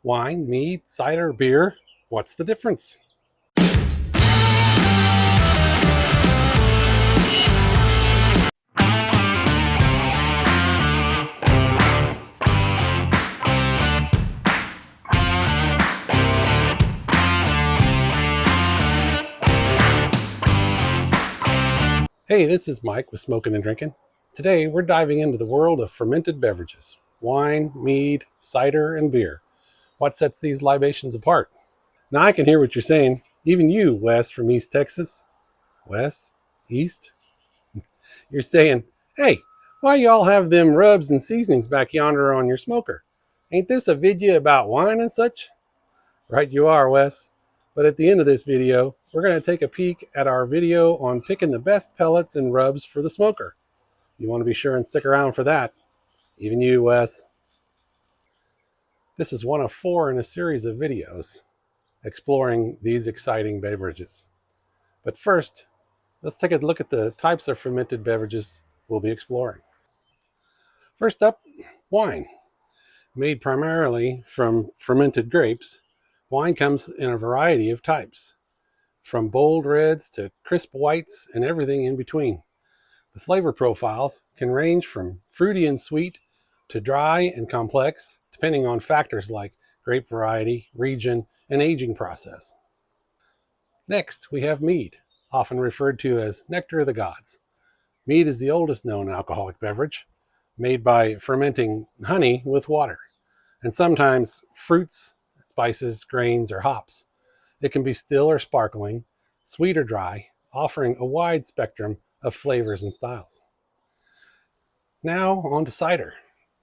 Wine, mead, cider, beer. What's the difference? Hey, this is Mike with Smoking and Drinking. Today we're diving into the world of fermented beverages. Wine, mead, cider, and beer. What sets these libations apart? Now I can hear what you're saying. Even you, Wes from East Texas. Wes? East? You're saying, hey, why y'all have them rubs and seasonings back yonder on your smoker? Ain't this a video about wine and such? Right you are, Wes. But at the end of this video, we're going to take a peek at our video on picking the best pellets and rubs for the smoker. You want to be sure and stick around for that. Even you, Wes. This is one of 4 in a series of videos exploring these exciting beverages. But first, let's take a look at the types of fermented beverages we'll be exploring. First up, wine. Made primarily from fermented grapes, wine comes in a variety of types, from bold reds to crisp whites and everything in between. The flavor profiles can range from fruity and sweet to dry and complex, depending on factors like grape variety, region, and aging process. Next, we have mead, often referred to as nectar of the gods. Mead is the oldest known alcoholic beverage, made by fermenting honey with water, and sometimes fruits, spices, grains, or hops. It can be still or sparkling, sweet or dry, offering a wide spectrum of flavors and styles. Now on to cider.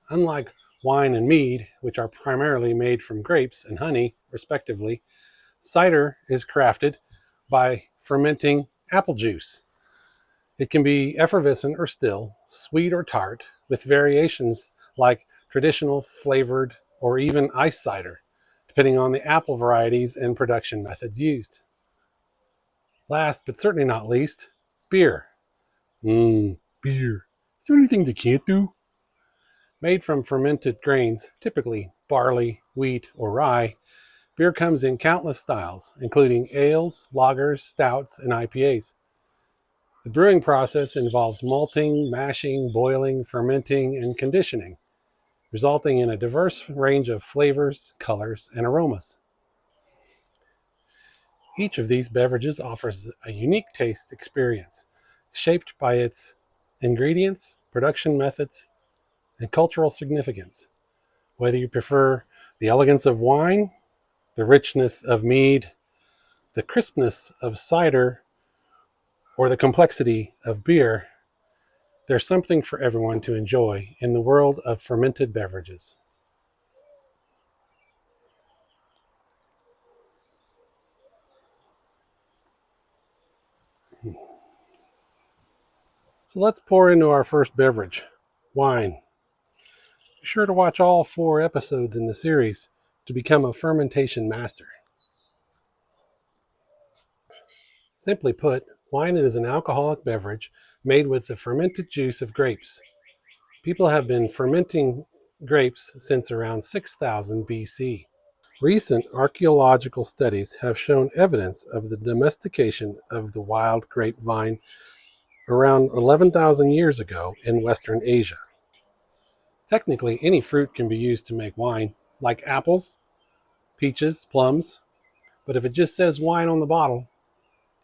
Unlike wine and mead, which are primarily made from grapes and honey, respectively, cider is crafted by fermenting apple juice. It can be effervescent or still, sweet or tart, with variations like traditional, flavored, or even ice cider, depending on the apple varieties and production methods used. Last, but certainly not least, beer. Beer. Is there anything they can't do? Made from fermented grains, typically barley, wheat, or rye, beer comes in countless styles, including ales, lagers, stouts, and IPAs. The brewing process involves malting, mashing, boiling, fermenting, and conditioning, resulting in a diverse range of flavors, colors, and aromas. Each of these beverages offers a unique taste experience, shaped by its ingredients, production methods, and cultural significance. Whether you prefer the elegance of wine, the richness of mead, the crispness of cider, or the complexity of beer, there's something for everyone to enjoy in the world of fermented beverages. So let's pour into our first beverage, wine. Be sure to watch all 4 episodes in the series to become a fermentation master. Simply put, wine is an alcoholic beverage made with the fermented juice of grapes. People have been fermenting grapes since around 6000 BC. Recent archaeological studies have shown evidence of the domestication of the wild grapevine around 11,000 years ago in Western Asia. Technically, any fruit can be used to make wine, like apples, peaches, plums, but if it just says wine on the bottle,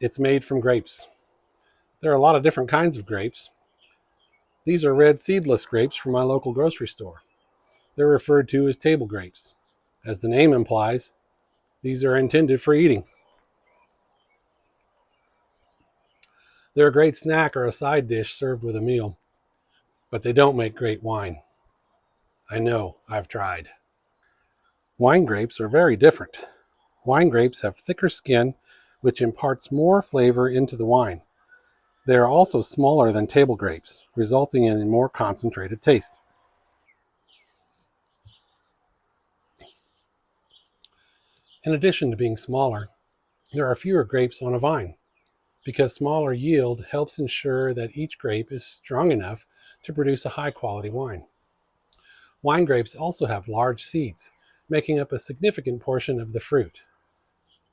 it's made from grapes. There are a lot of different kinds of grapes. These are red seedless grapes from my local grocery store. They're referred to as table grapes. As the name implies, these are intended for eating. They're a great snack or a side dish served with a meal, but they don't make great wine. I know, I've tried. Wine grapes are very different. Wine grapes have thicker skin, which imparts more flavor into the wine. They are also smaller than table grapes, resulting in a more concentrated taste. In addition to being smaller, there are fewer grapes on a vine, because smaller yield helps ensure that each grape is strong enough to produce a high-quality wine. Wine grapes also have large seeds, making up a significant portion of the fruit.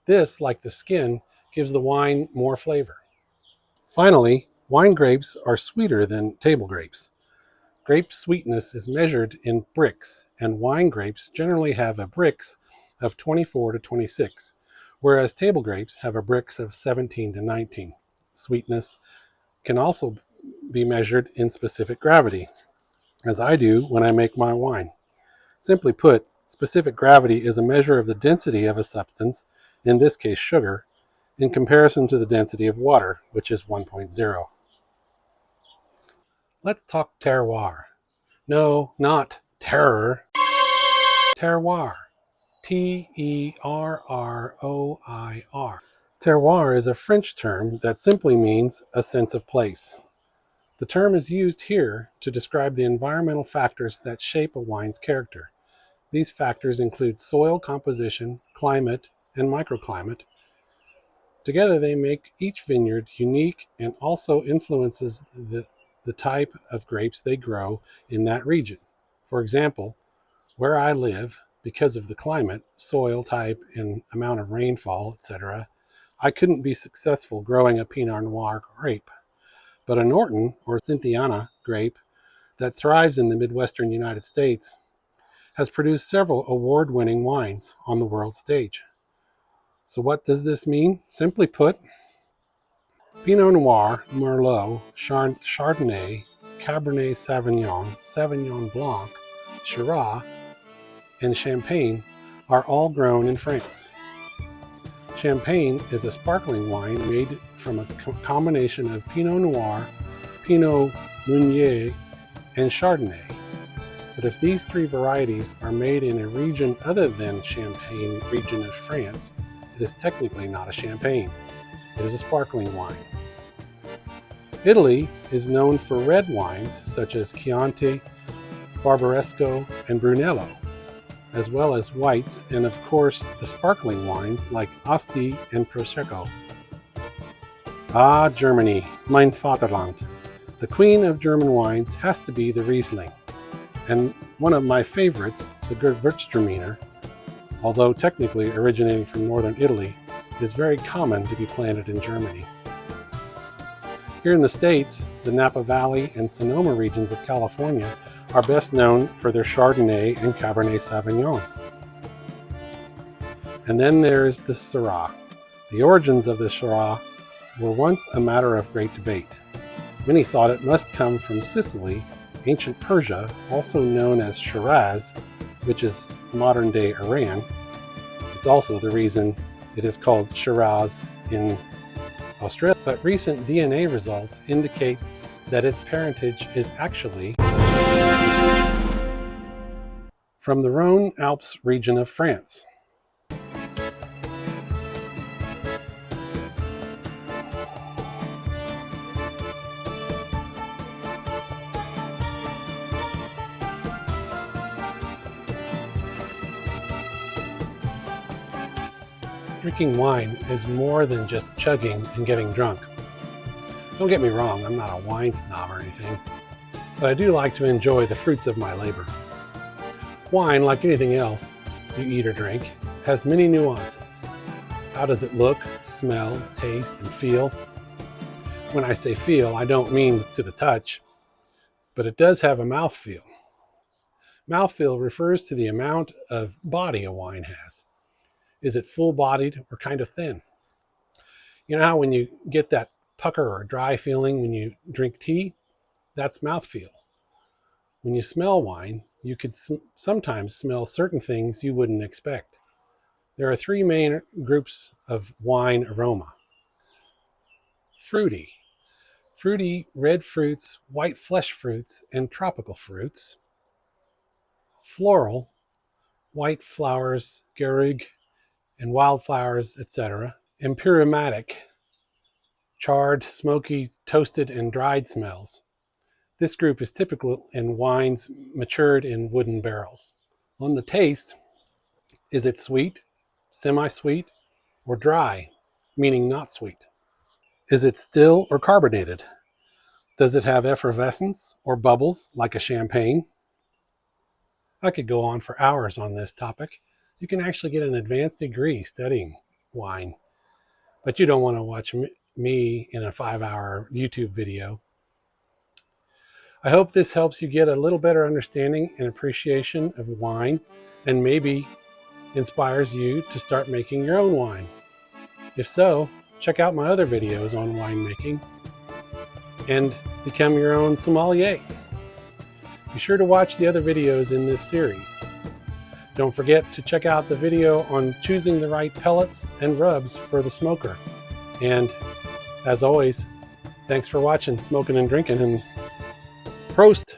This, like the skin, gives the wine more flavor. Finally, wine grapes are sweeter than table grapes. Grape sweetness is measured in Brix, and wine grapes generally have a Brix of 24 to 26, whereas table grapes have a Brix of 17 to 19. Sweetness can also be measured in specific gravity, as I do when I make my wine. Simply put, specific gravity is a measure of the density of a substance, in this case sugar, in comparison to the density of water, which is 1.0. Let's talk terroir. No, not terror. Terroir. Terroir. Terroir is a French term that simply means a sense of place. The term is used here to describe the environmental factors that shape a wine's character. These factors include soil composition, climate, and microclimate. Together they make each vineyard unique and also influences the type of grapes they grow in that region. For example, where I live, because of the climate, soil type, and amount of rainfall, etc., I couldn't be successful growing a Pinot Noir grape. But a Norton or Cynthiana grape that thrives in the Midwestern United States has produced several award-winning wines on the world stage. So what does this mean? Simply put, Pinot Noir, Merlot, Chardonnay, Cabernet Sauvignon, Sauvignon Blanc, Shiraz, and Champagne are all grown in France. Champagne is a sparkling wine made from a combination of Pinot Noir, Pinot Meunier, and Chardonnay. But if these three varieties are made in a region other than Champagne region of France, it is technically not a champagne. It is a sparkling wine. Italy is known for red wines such as Chianti, Barbaresco, and Brunello, as well as whites and of course the sparkling wines like Asti and Prosecco. Ah, Germany, mein Vaterland. The queen of German wines has to be the Riesling. And one of my favorites, the Gewürztraminer, although technically originating from northern Italy, is very common to be planted in Germany. Here in the States, the Napa Valley and Sonoma regions of California are best known for their Chardonnay and Cabernet Sauvignon. And then there's the Syrah. The origins of the Syrah were once a matter of great debate. Many thought it must come from Sicily, ancient Persia, also known as Shiraz, which is modern-day Iran. It's also the reason it is called Shiraz in Australia. But recent DNA results indicate that its parentage is actually from the Rhone Alps region of France. Drinking wine is more than just chugging and getting drunk. Don't get me wrong, I'm not a wine snob or anything, but I do like to enjoy the fruits of my labor. Wine, like anything else you eat or drink, has many nuances. How does it look, smell, taste, and feel? When I say feel, I don't mean to the touch, but it does have a mouthfeel. Mouthfeel refers to the amount of body a wine has. Is it full-bodied or kind of thin? You know how when you get that pucker or dry feeling when you drink tea? That's mouthfeel. When you smell wine, you could sometimes smell certain things you wouldn't expect. There are three main groups of wine aroma. Fruity. Fruity red fruits, white flesh fruits, and tropical fruits. Floral. White flowers, gerig, and wildflowers, etc. Empyreumatic, charred, smoky, toasted, and dried smells. This group is typical in wines matured in wooden barrels. On the taste, is it sweet, semi-sweet, or dry, meaning not sweet? Is it still or carbonated? Does it have effervescence or bubbles like a champagne? I could go on for hours on this topic, You can actually get an advanced degree studying wine, but you don't want to watch me in a 5-hour YouTube video. I hope this helps you get a little better understanding and appreciation of wine, and maybe inspires you to start making your own wine. If so, check out my other videos on winemaking and become your own sommelier. Be sure to watch the other videos in this series. Don't forget to check out the video on choosing the right pellets and rubs for the smoker. And as always, thanks for watching Smoking and Drinking, and Prost!